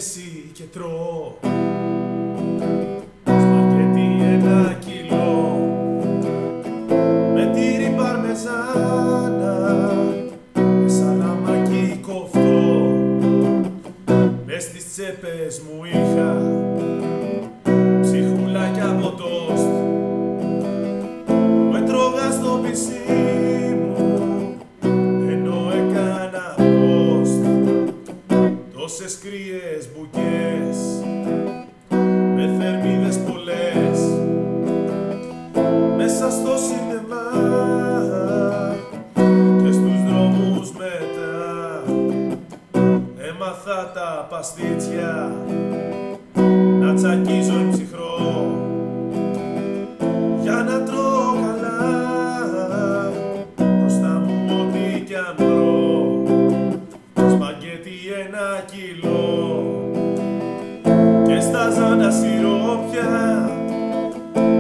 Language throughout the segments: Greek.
εσύ και τρώω σπαγγέτι 1 κιλό με τύρι παρμεζάνα, με σαλαμάκι κοφτό. Μες στις τσέπες μου είχα ψυχουλάκια από τόστ που έτρωγα στο πισί μου ενώ έκανα post. Τόσες κρύες μπουκές με θερμίδες πολλές μέσα στο σινεμά και στους δρόμους μετά έμαθα τα παστίτσια να τσακίζω εμψυχρό για να τρώω καλά μπροστά μου ό,τι κι αν βρω. Σπαγγέτι 1 κιλό και στα ζάντα σιρόπια,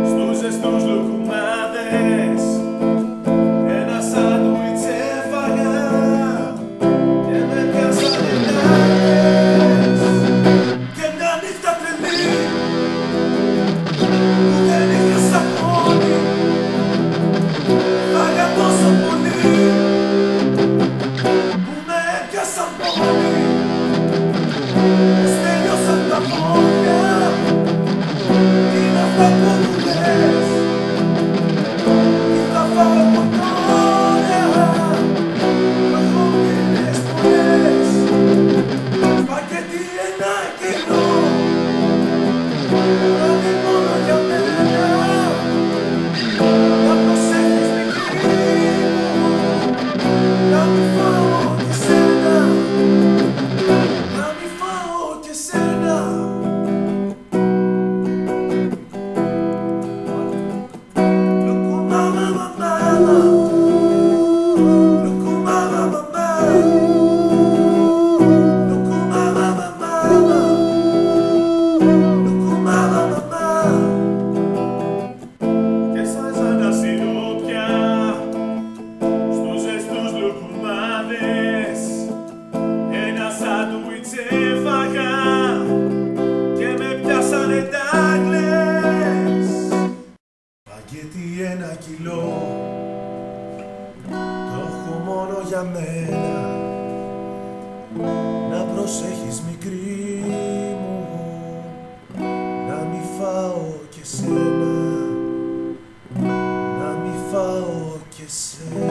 στους ζεστούς λουκουμάδες ένα σάντουιτς έφαγα και με πιάσανε τάκες και μια νύχτα τρελή που δεν είχα σαπόνι. Φάγα τόσο πολύ που με έπιασαν πόνοι, στέλειωσαν τα πόδια. Είναι αυτά που μου λες, τι θα φάω από τώρα που έχω μήνες πολλές. Σπαγγέτι 1 κιλό, είναι μόνο για μένα. Να προσέχεις μικρή μου, να μη φάω και σένα, να μη φάω και σένα. Λουκουμάμα μαμάμα, λουκουμάμα μαμάμα, λουκουμάμα μαμάμα, λουκουμάμα μαμάμα. Και σαν ζάντα σιρόπια, στους ζεστούς λουκουμάδες ένα σάντουιτς έφαγα και με πιάσανε τάκλες. Σπαγγέτι 1 κιλό, το έχω μόνο για μένα. Να προσέχεις μικρή μου, να μη φάω και σένα, να μη φάω και σένα.